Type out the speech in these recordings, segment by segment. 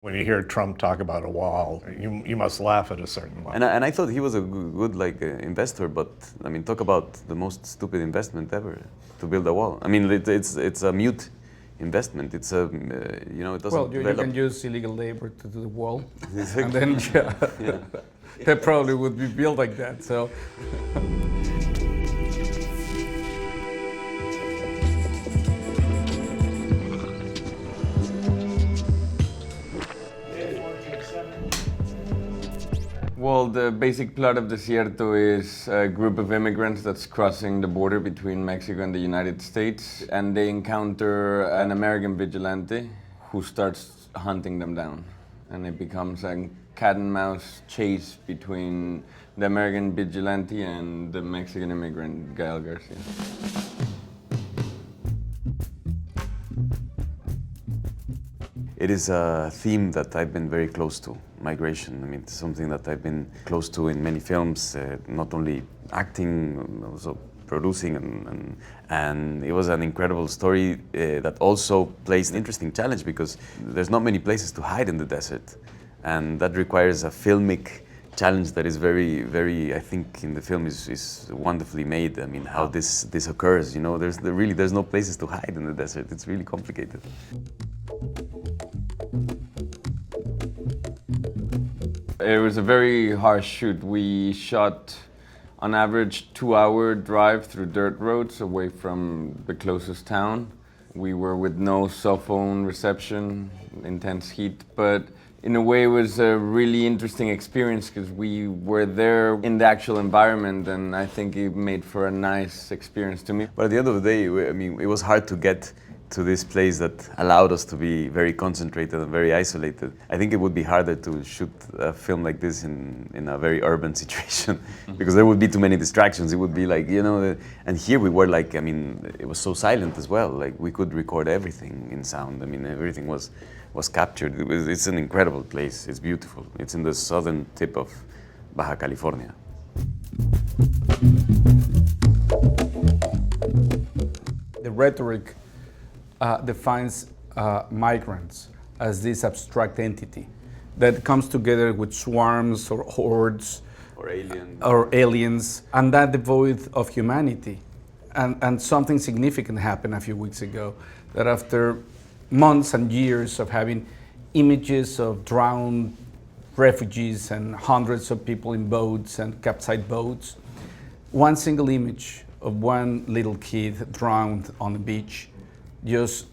When you hear Trump talk about a wall, you must laugh at a certain level. And I thought he was a good investor, but I mean, talk about the most stupid investment ever, to build a wall. I mean, it's a mute investment. It's a it doesn't. Well, you develop. can use illegal labor to do the wall, Exactly. and then they probably would be built like that. So. Well, the basic plot of Desierto is a group of immigrants that's crossing the border between Mexico and the United States, and they encounter an American vigilante who starts hunting them down. And it becomes a cat and mouse chase between the American vigilante and the Mexican immigrant, Gael Garcia. It is a theme that I've been very close to, migration. I mean, it's something that I've been close to in many films, not only acting, also producing, and it was an incredible story that also plays an interesting challenge because there's not many places to hide in the desert, and that requires a filmic challenge that is very, very, I think, in the film is wonderfully made. I mean, how this occurs, you know, there's no places to hide in the desert. It's really complicated. It was a very harsh shoot. We shot on average 2-hour drive through dirt roads away from the closest town. We were with no cell phone reception, intense heat, but in a way it was a really interesting experience because we were there in the actual environment, and I think it made for a nice experience to me. But at the end of the day, I mean, it was hard to get to this place that allowed us to be very concentrated and very isolated. I think it would be harder to shoot a film like this in a very urban situation because there would be too many distractions. It would be like, you know, and here we were like, I mean, it was so silent as well. Like we could record everything in sound. I mean, everything was captured. It's an incredible place. It's beautiful. It's in the southern tip of Baja California. The rhetoric defines migrants as this abstract entity that comes together with swarms or hordes or aliens, and that devoid of humanity. And something significant happened a few weeks ago, that after months and years of having images of drowned refugees and hundreds of people in boats and capsized boats, one single image of one little kid drowned on the beach just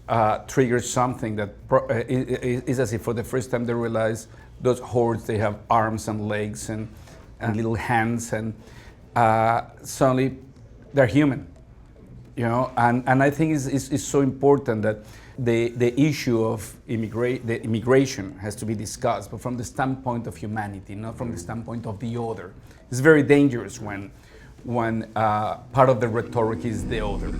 triggers something that is as if for the first time they realize those hordes, they have arms and legs and little hands, and suddenly they're human, you know. And I think it's so important that the issue of the immigration has to be discussed, but from the standpoint of humanity, not from the standpoint of the other. It's very dangerous when part of the rhetoric is the other.